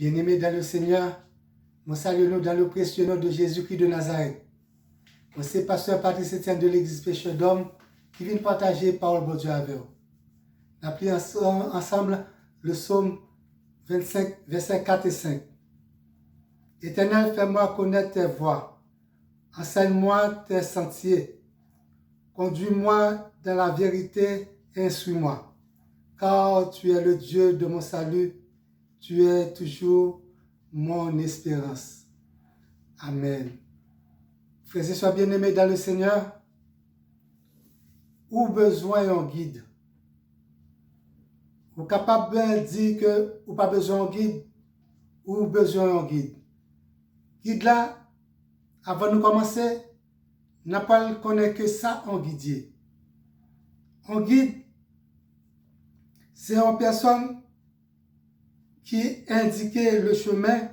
Bien-aimés dans le Seigneur, nous saluons dans le précieux nom de Jésus-Christ de Nazareth. Moi, c'est pasteur Patrice Etienne de l'église Pécheur d'Homme qui vient partager parole de Dieu avec vous. Nous appelons ensemble le psaume 25, versets 4 et 5. Éternel, fais-moi connaître tes voies. Enseigne-moi tes sentiers. Conduis-moi dans la vérité et instruis-moi. Car tu es le Dieu de mon salut. Tu es toujours mon espérance. Amen. Frères et sœurs bien-aimés dans le Seigneur, ou besoin d'un guide. Vous êtes capable de dire que vous n'avez pas besoin d'un guide, ou besoin d'un guide. Guide là, avant de commencer, n'a pas connaître que ça en guidier. Un guide, c'est une personne qui indique le chemin,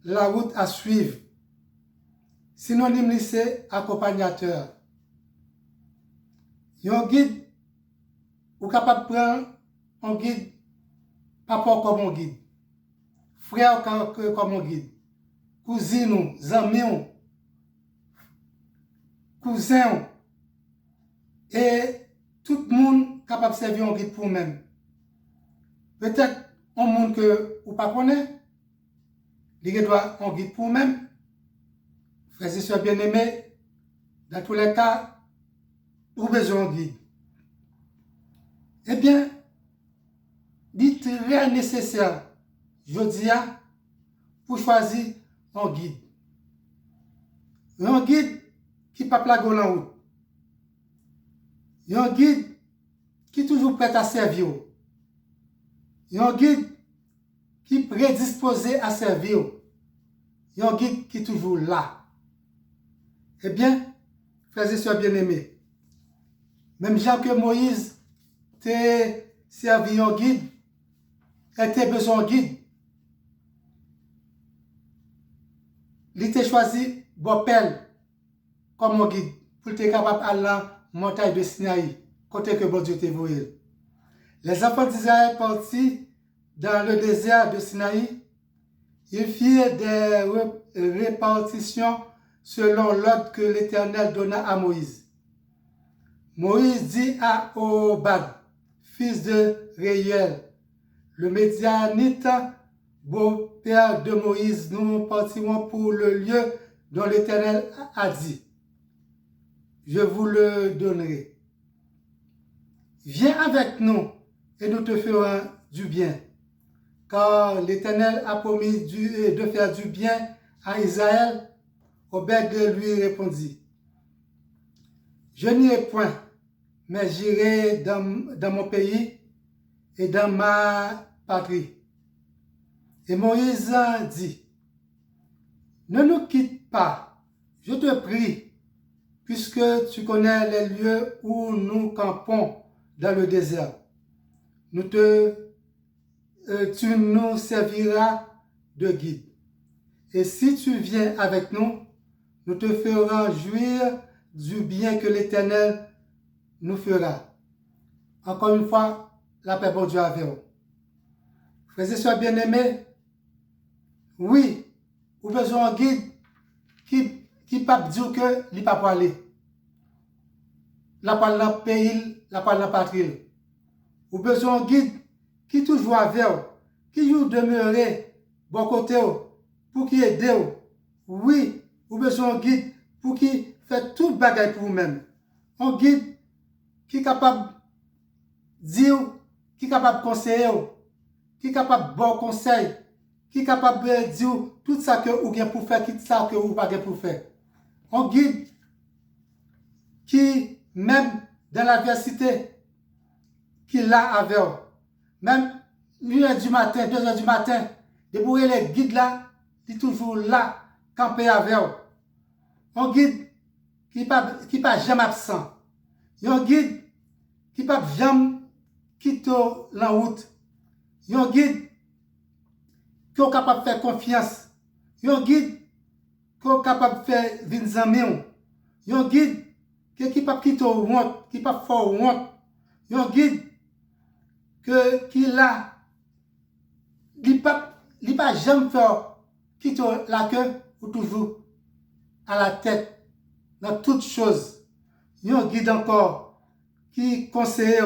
la route à suivre. Synonyme, c'est accompagnateur. Un guide, vous êtes capable de prendre un guide, papa comme un guide, frère comme un guide, cousine, amis, cousin, et tout le monde capable de servir un guide pour vous-même. Peut-être un monde que vous ne connaissez pas, il doit un guide pour vous-même. Frères et sœurs bien-aimés, dans tous les cas, vous avez besoin d'un guide. Eh bien, il est très nécessaire, je dis, pour choisir un guide. Un guide qui ne peut pas plaguer la route. Un guide qui est toujours prêt à servir. Un guide qui est prédisposé à servir. Un guide qui est toujours là. Eh bien, frères et sœurs bien-aimés, même Jean que Moïse t'a servi un guide, était besoin d'un guide. Il t'a choisi Bopel comme un guide pour être capable d'aller à la montagne de Sinaï, côté que bon Dieu t'a voué. Les enfants d'Israël partis dans le désert de Sinaï, ils firent des répartitions selon l'ordre que l'Éternel donna à Moïse. Moïse dit à Obad, fils de Réuel, le Médianite, beau-père de Moïse, nous partirons pour le lieu dont l'Éternel a dit. Je vous le donnerai. Viens avec nous et nous te ferons du bien. Car l'Éternel a promis de faire du bien à Israël. Obed lui répondit, je n'irai point, mais j'irai dans mon pays et dans ma patrie. Et Moïse dit, ne nous quitte pas, je te prie, puisque tu connais les lieux où nous campons dans le désert. Tu nous serviras de guide. Et si tu viens avec nous, nous te ferons jouir du bien que l'Éternel nous fera. Encore une fois, la paix de Dieu avec vous. Frères et sœurs bien-aimés, oui, vous avez besoin d'un guide qui ne peut pas dire que il ne peut pas aller. La parole dans le pays, la parole dans la patrie. Vous avez besoin d'un guide qui toujours avec vous, qui vous demeurer bon côté pour qui aide vous. Oui, vous avez besoin d'un guide pour qui fait tout le bagage pour vous-même. Un guide qui est capable de dire, qui est capable de conseiller, qui est capable de bon conseil, qui est capable de dire tout ça que vous avez pour faire, tout ça que vous n'avez pas pour faire. Un guide qui, même dans l'adversité, qui l'a avec vous. Même 1h du matin, 2h du matin, débrouiller les guides là, qui est toujours là, campé avec vous. Un guide qui n'est pas jamais absent. Un guide qui n'est pas jamais quitter la route. Un guide qui est capable de faire confiance. Un guide qui est capable de faire venir amis. Un guide qui est capable de quitter la route, qui n'est pas fort honte. Un guide qui là, il il pas jamais faire quitter la queue ou toujours à la tête dans toutes choses. Il y a un guide encore qui conseille,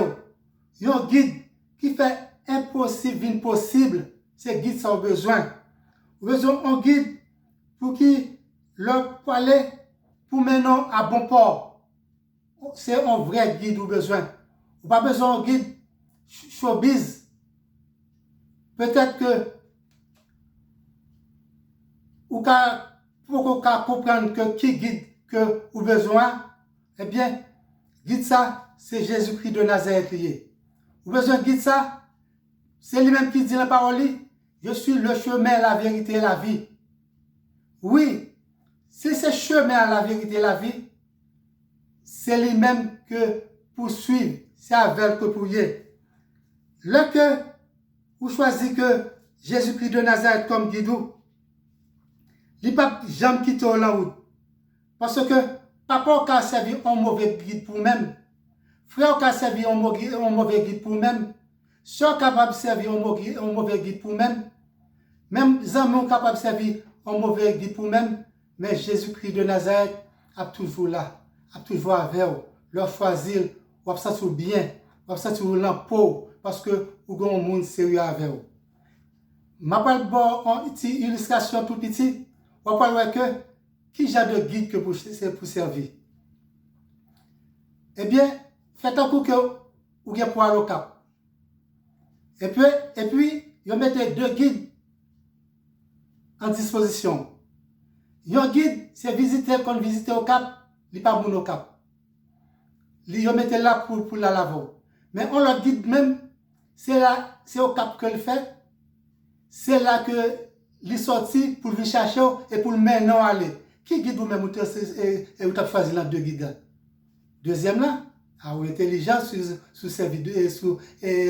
il y a un guide qui fait impossible impossible. C'est guide sans besoin. Vous avez besoin d'un guide pour qui leur aller pour maintenant à bon port. C'est un vrai guide ou besoin. Vous pas besoin d'un guide showbiz. Peut-être que ou pour qu'on comprendre que qui guide que vous besoin, eh bien, guide ça, c'est Jésus-Christ de Nazareth lié. Vous besoin de guide ça, c'est lui-même qui dit la parole, je suis le chemin, la vérité et la vie. Oui, si c'est chemin à la vérité et la vie, c'est lui-même que poursuivre, c'est avec que pour y. Le que vous choisissez que Jésus-Christ de Nazareth comme guide, il n'y a pas jamais quitter la route. Parce que papa a servi un mauvais guide pour même. Frère a servi un mauvais guide pour même. Soeur capable de servir un mauvais guide pour même. Même amis capable de servir un mauvais guide pour même. Mais Jésus-Christ de Nazareth a toujours là. A toujours avec vous. Leur choisir. Ou ça tout bien. Ou ça tout l'empo. Parce que vous avez un monde sérieux avec vous. Je vais vous une illustration tout petit. On va parler que qui j'ai de guide que pour servir. Eh bien, faites un coup que vous avez pour aller au cap. Et puis, vous mettez deux guides en disposition. Un guide, c'est visiter quand visiter au cap, il n'est pas bon au cap. Vous mettez là pour la laver. Mais on le guide même, c'est au cap que le fait. C'est là que il sorti pour le chercher et pour le mener aller. Qui guide vous-même et vous avez choisi là deux guides? Deuxième là, vous intelligent sur ces vidéos et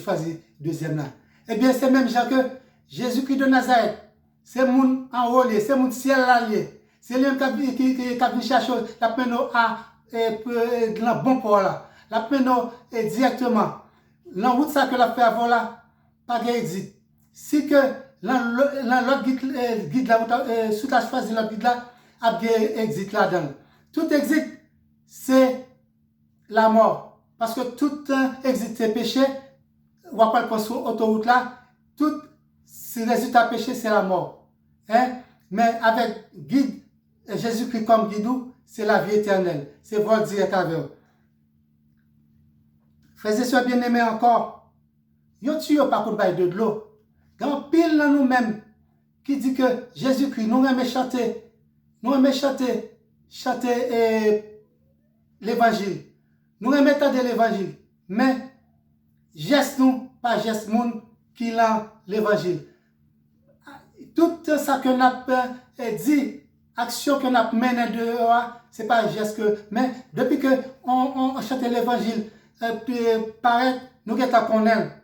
choisi deuxième là. Eh bien, c'est même Jean que Jésus-Christ de Nazareth, c'est mon enrôlé, c'est mon ciel allié. C'est lui qui vient chercher la peine dans le bon port là. La peine directement. La route ça que la fait avant là, pas d'exit. Si que l'autre guide là, si tu as choisi l'autre guide là, il y a exit là-dedans. Tout exit, c'est la mort. Parce que tout exit, c'est péché. On va pas le prendre sur l'autoroute là. Tout résultat péché, c'est la mort. Hein? Mais avec guide, Jésus-Christ comme guide, c'est la vie éternelle. C'est votre direct avec vous. Frères et sœurs bien-aimés encore, yon tuyo pas contre bail de l'eau. Grand pile dans nous-mêmes qui dit que Jésus-Christ nous aimons chanter l'évangile. Nous aimons entendre l'évangile. Mais geste nous, pas geste moun qui l'a l'évangile. Tout ça que nous avons dit, action que nous avons mené dehors, ce n'est pas geste que. Mais depuis que on chante l'évangile, paraît, nous avons connaître.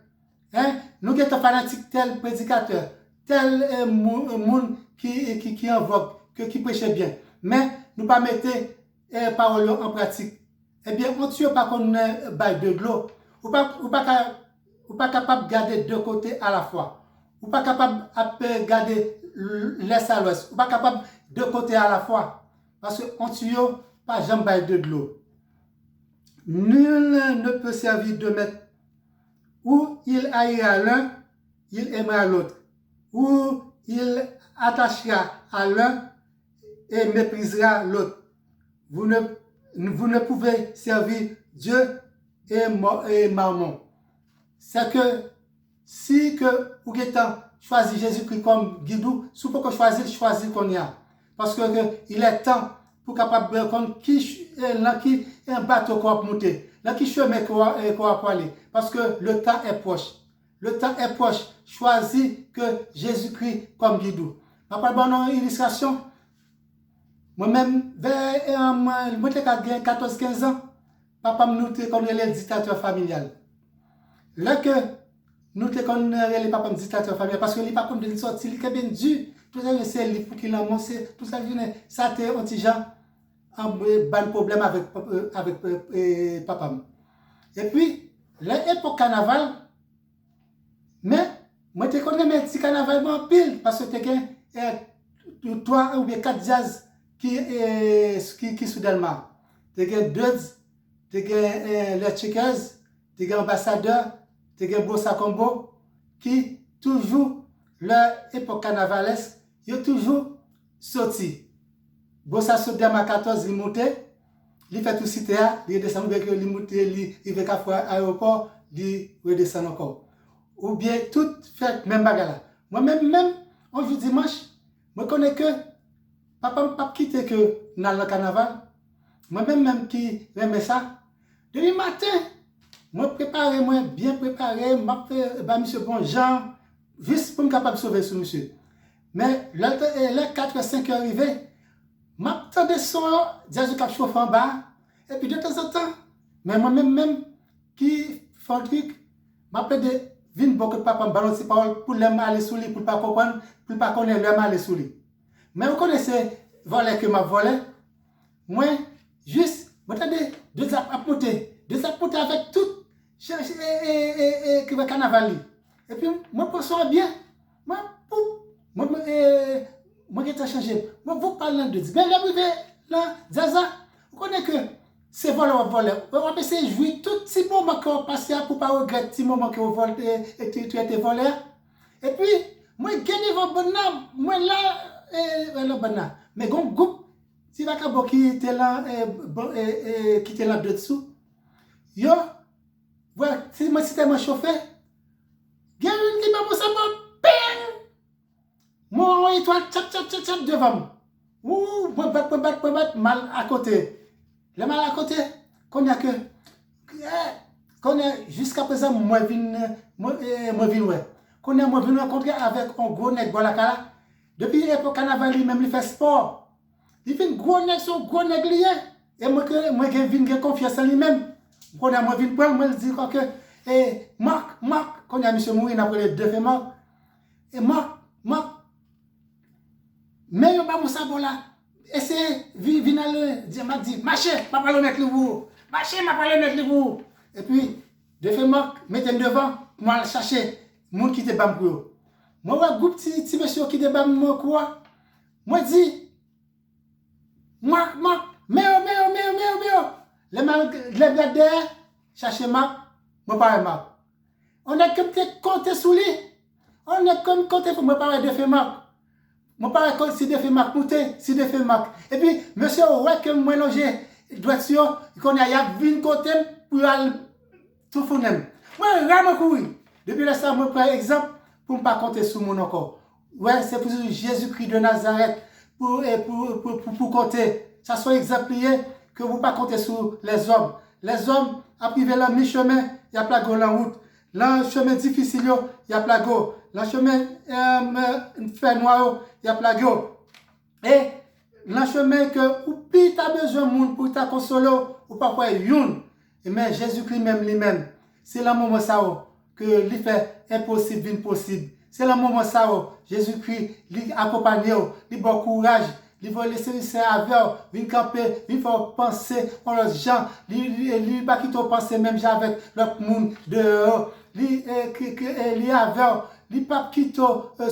Hein? Nous sommes fanatiques tel prédicateur, tel monde qui invoque, qui prêche bien. Mais nous pas mettre paroles en pratique. Eh bien, on ne tue pas qu'on bail de l'eau. Ou pas capable de garder deux côtés à la fois. Ou pas capable de garder l'est à l'ouest. Ou pas capable de deux côtés à la fois. Parce qu'on tue pas jamais bail de l'eau. Nul ne peut servir de maître. Ou il haïra l'un, il aimera l'autre. Ou il attachera à l'un et méprisera l'autre. Vous ne pouvez servir Dieu et Mammon. C'est que si que vous avez choisi Jésus-Christ comme guide, si vous pouvez choisir qu'on y a. Parce que il est temps pour capable de comprendre qui est un bateau qu'on va monter. Là qui chemin qu'on va aller. Parce que le temps est proche. Le temps est proche. Choisis que Jésus-Christ comme guide. Je vais vous une illustration. Moi-même, vers 14-15 ans, papa me notait comme le dictateur familial. Là que nous te connaissons les papas dictateur familial parce que les papas de sortir, il est bien dur. Tout ça, c'est lui pour qu'il a monté. Tout ça, ça a été un petit genre. Un bon problème avec papa. Et puis, l'époque carnaval, mais moi te connais mes petits carnaval en pile parce que tu as 3 ou bien 4 jazz qui sous Delmar. Tu as Duds, tu as les Checkers, tu as Ambassadeur, tu as Bossa Combo qui toujours leur époque carnavalesque, ils ont toujours sorti. Bossa Sodama 14, il monte, il fait tout cité, il descend, il monte, il va à l'aéroport, il redescend encore. Ou bien tout fait même bagarre. Moi-même, un jour dimanche, je connais que papa ne pas quitter que dans le carnaval. Moi-même qui aimais ça. Depuis le matin, moi préparé, moi bien préparé, je monsieur bon Jean, juste pour me capable de sauver ce monsieur. Mais les 4 ou 5 heures arrivées, je m'attendais son, Jésus qui chauffe en bas, et puis de temps en temps, mais moi-même qui fais un truc, je m'appelle de vin beaucoup de papa me balance parole pour les mal sous lui, pour pas comprendre, pour pas connaître le mal sous lui. Mais vous connaissez voler que m'a volé, moi, juste, m'attendais, deux apporter avec tout, qui va carnaval. Et puis, moi, pour ça bien, moi, qui ai changé. Moi, vous parlez de Dieu. Mais là, Zaza, vous connaissez que c'est voleur. On va essayer de jouer tout petit moment qu'on passe pour ne pas regretter petit moment que vous volez et tu étais voleur. Et puis, moi, je gagne votre bonheur. Moi, là, le bonheur. Mais quand groupe, si vous avez qui était là, qui était là dessous, yo, voilà, si moi, c'était mon chauffeur, il y a une qui m'a poussé bing! Moi, étoile, tchap, devant moi. Ouh, moi, mal à côté. Le mal à côté, qu'on a que, qu'on a jusqu'à présent, moi, ouais. Qu'on a, moi, vin rencontrer avec un gros nègre, voilà, depuis l'époque carnaval, lui-même, il fait sport. Il fait un gros nègre, son gros nègre lié. Et moi, j'ai confiance en lui-même. Qu'on a, moi, vin prendre, moi, je dis que, Marc, qu'on a, monsieur Mourin, après les 2 fémurs. Et Marc, mais yo ba mon sabon là, essayez, vin aller, m'a dit, marchez, m'a pas le mettre le vous. Marchez, m'a pas le mettre le vous. Et puis, de fait Marc, mettez devant, moi chercher, moun qui te bam pour yo. Moi, ouais, groupe petit monsieur qui te bam moi quoi. Moi dit, Marc, mais. Les gars derrière, chercher Marc, moi pas Marc. On est comme compté sous lui. On est comme compté pour moi pas de fait Marc. Mon père est si de fait Marc monter, si de fait Marc. Et puis, monsieur, ouais, que moi, loger, droiture, qu'on a 20 côté pour aller tout founem. Moi, vraiment courir. Depuis l'instant, moi, prends exemple pour ne pas compter sur mon encore. Ouais, c'est pour Jésus-Christ de Nazareth, pour compter. Ça soit exemplier que vous ne pas compter sur les hommes. Les hommes, à priver leur mi-chemin, il y a plein de la route. Là, chemin difficile, il y a plein de le chemin fait noir, il y a plein de et le chemin que ou tu as besoin de monde pour ta consoler, ou parfois youn. Mais Jésus-Christ même lui-même, c'est le moment ça que lui fait impossible, impossible. C'est le moment ça Jésus-Christ lui accompagne, lui bon courage, lui va laisser avec, lui camper, lui faire penser aux gens, lui pas quitter penser même avec l'autre monde dehors, lui avec li pas quitte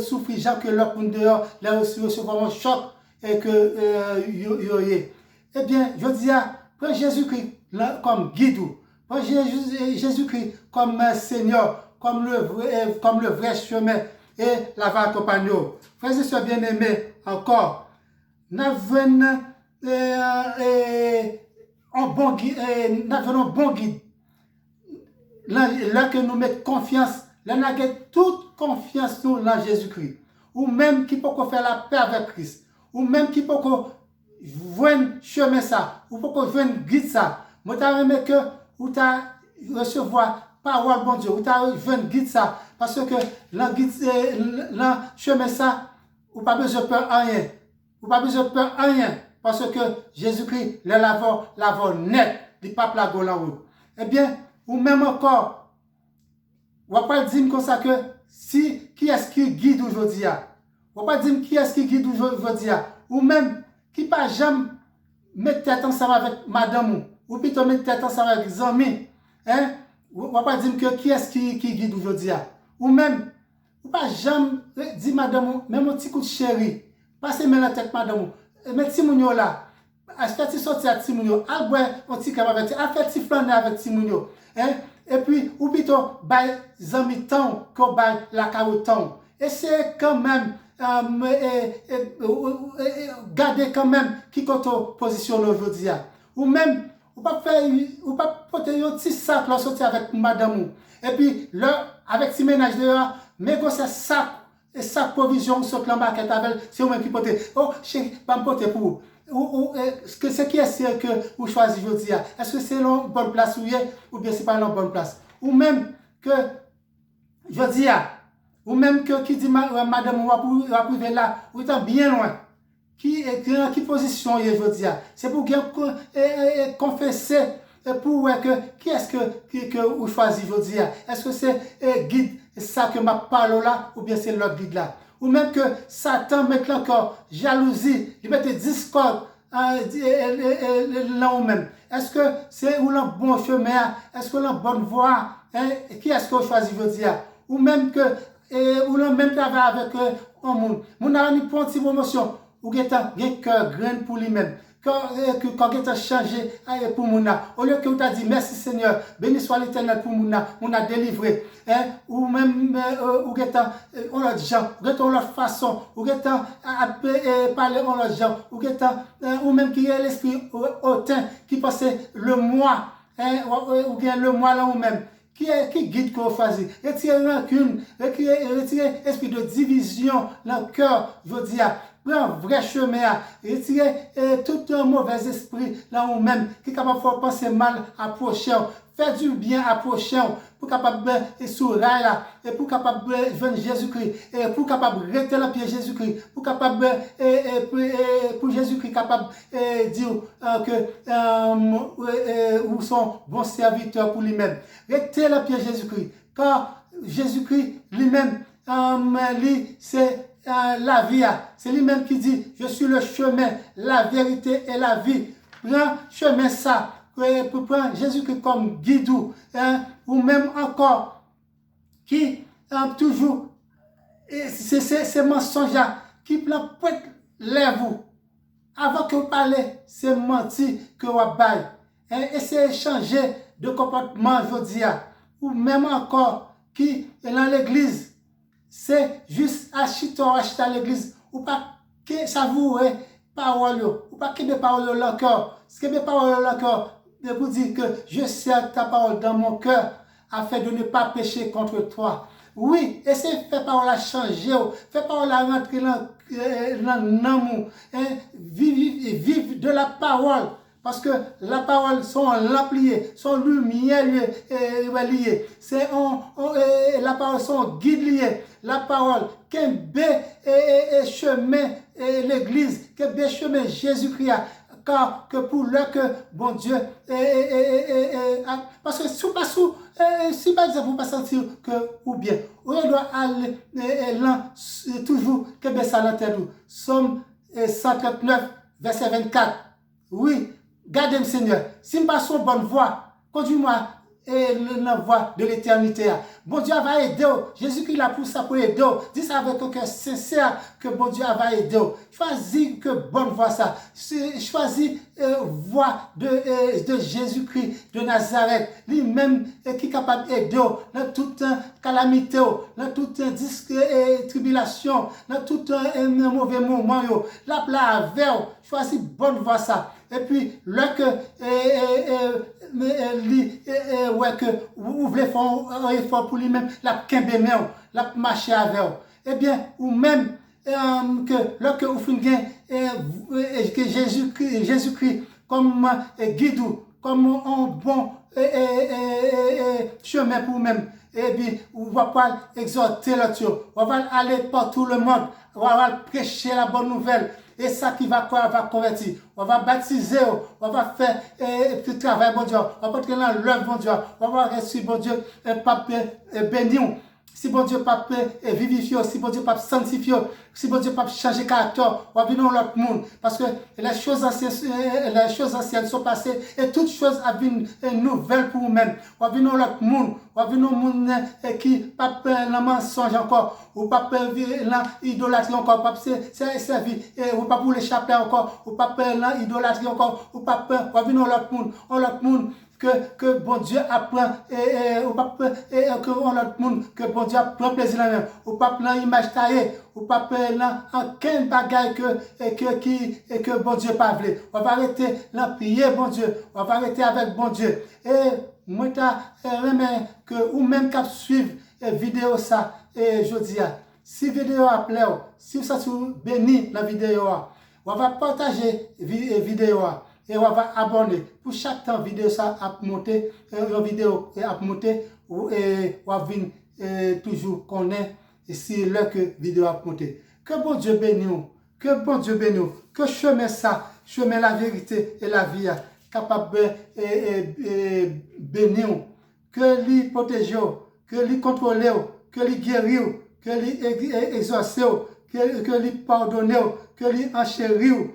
souffrir gens que l'autre monde dehors là aussi recevoir un choc et que eh bien je dis prends Jésus-Christ comme guide, prends Jésus-Christ comme Seigneur, comme le vrai chemin et la va accompagner. Frères et sœurs bien-aimés, encore nous avons un bon guide, là que nous mettons confiance. Là, nous avons toute confiance dans Jésus-Christ. Ou même qui peut faire la paix avec Christ. Ou même qui peut voir un chemin ça. Ou peut voir un guide ça. Moi, je veux que vous recevoir parole bon Dieu. Ou tu un guide ça. Parce que le chemin ça, ou pas besoin de peur rien. Ou pas besoin de peur rien. Parce que Jésus-Christ, le lavant net. Il ne pas la route. Eh bien, ou même encore, on va pas dire comme ça que si qui est-ce qui guide aujourd'hui, on va pas dire qui est-ce qui guide aujourd'hui, ou même qui pas jamais mettre tête ensemble avec madame ou plutôt mettre tête ensemble avec les amis, hein, on va pas dire que qui est-ce qui guide aujourd'hui, ou même pas jamais dit madame, même un petit coup de chéri, passez main la tête madame, mais Timounio là, à ce petit sorti à Timounio, à boire un petit crème avec, à faire petit flâner avec Timounio, hein, et puis, ou plutôt, bay zami temps, qu'on bay la caroton. Et c'est quand même, garder quand même qui compte position aujourd'hui. Ou même, ou pas faire, ou pas porter un petit sac là sortir avec madame. Et puis, là, avec ce ménage dehors, mais quand c'est sac, et sac provision, ce que la market avec, c'est vous-même qui portez. Oh, je ne pas me porter pour vous. Ce qui est que vous choisissez aujourd'hui, est-ce que c'est la bonne place ou bien c'est pas la bonne place? Ou même que, je dis, ou même que qui dit madame, ou va priver là, ou est bien loin. Qui position je dis, c'est pour confesser pour que qui est-ce que vous choisissez je dis, est-ce que c'est guide ça que ma parole là ou bien c'est l'autre guide là, ou même que Satan met encore jalousie, il met discorde là ou même, est-ce que c'est ou le bon chemin, est-ce que la bonne voie, qui est-ce que vous choisissez je dis, ou même que ou le même travail avec un monde, mon a une petite promotion ou qui a un cœur grand pour lui-même, quand il a changé pour Mouna, au lieu que vous avez dit merci Seigneur, béni soit l'Éternel pour Mouna, on a délivré, ou même ou qui a on l'autre gens, ou qui a l'autre façon, ou qui a parler en l'autre gens, ou qui a ou même qui est l'esprit hautain qui passait le mois, ou bien le mois là ou même. Qui guide qu'on fasse, retirer rancune, retirer esprit de division dans le cœur, je veux dire, prends un vrai chemin, retirer tout un mauvais esprit là où même, qui est capable de faire penser mal à prochain, faire du bien à prochain, pour capable de sourire là, et pour capable de venir Jésus-Christ, et pour capable de rester la pied Jésus-Christ, pour capable pour Jésus-Christ capable de dire que ou son bon serviteur pour lui-même. Rester la pied Jésus-Christ, car Jésus-Christ lui-même, c'est la vie, c'est lui-même qui dit, je suis le chemin, la vérité et la vie. Prends chemin ça, pour prendre Jésus-Christ comme guide, ou même encore, qui toujours, c'est mensonge qui prend point lève-vous. Avant que vous parlez, c'est menti que vous baillez. Essayez de changer de comportement aujourd'hui, ou même encore, qui est dans l'église, c'est juste acheter à l'église, ou pas que savourer parole, ou pas que des paroles dans le cœur. Ce que des paroles dans le cœur, de vous dire que je sers ta parole dans mon cœur, afin de ne pas pécher contre toi. Oui, essayez de faire parole à changer, faire parole à rentrer dans l'amour, vivre de la parole. Parce que la parole sont l'appliée, sont lumière liée. C'est la parole sont guide liée. La parole qu'un chemin l'église, qu'un chemin Jésus-Christ. Car que pour le que bon Dieu parce que si par exemple vous pas sentir que ou bien on doit aller là toujours que ben ça la tête. Somme 139 verset 24. Oui, gardez-moi Seigneur, si je passe une bonne voie, conduis-moi la voie de l'éternité. Bon Dieu va aider. Jésus-Christ l'a pour ça pour aider. Dis ça avec un cœur sincère que bon Dieu va aider. Choisis que bonne voie ça. Choisis voie de Jésus-Christ de Nazareth. Lui-même qui est capable d'aider dans toute calamité, dans toute tribulation, dans tout un mauvais moment. La place avec. Choisis bonne voie ça. Et puis, là que vous voulez faire un effort pour lui-même, la kembe la marcher avec. Eh bien, ou même que lorsque vous finissez que Jésus-Christ comme guide, comme un bon chemin pour vous-même, eh bien, vous va pas exhorter là-dessus, on va aller par tout le monde, on va prêcher la bonne nouvelle. Et ça qui va convertir. On va baptiser, on va faire petit travail, bon Dieu. On va entrer dans l'œuvre, bon Dieu. On va reçu, bon Dieu, pape béni. si bon Dieu pas vivifier, si bon Dieu pas sanctifier, si bon Dieu pas changer caractère, on va venir l'autre monde. Parce que les choses anciennes sont passées et toutes choses viennent nouvelles pour vous-même. On va venir l'autre monde. On va venir monde qui pas le mensonge encore, ou pas l'idolâtrie encore, pas servir, ou pas pour l'échapper encore, ou pas l'idolâtrie encore, ou pas on va venir l'autre monde. Que bon Dieu apprend que l'autre monde que bon Dieu prend plaisir là même ou pas plan image taillée ou pas plan aucun bagage que bon Dieu pas veut on va arrêter la prier bon Dieu on va arrêter avec bon Dieu et moi que ou même cap suivre vidéo ça et je dis si vidéo a plu si ça béni la vidéo on va partager vidéo et on va abonner pour chaque temps vidéo ça a monter une vidéo a monter et on va venir toujours connaître si là que vidéo a monter que bon Dieu bénisse que bon Dieu bénisse que chemin ça chemin la vérité et la vie capable bénir que lui protéger que lui contrôler que lui guérir que lui exaucer que lui pardonner que lui enchérir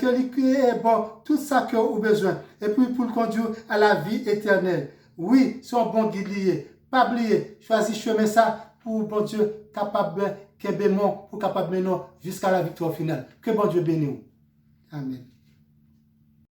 que lui crée bon tout ça que vous avez besoin et puis pour le conduire à la vie éternelle. Oui, son bon guide lié. Pas oublier, choisis chemin ça pour bon Dieu capable que bémon pour capable mener jusqu'à la victoire finale. Que bon Dieu bénisse. Amen.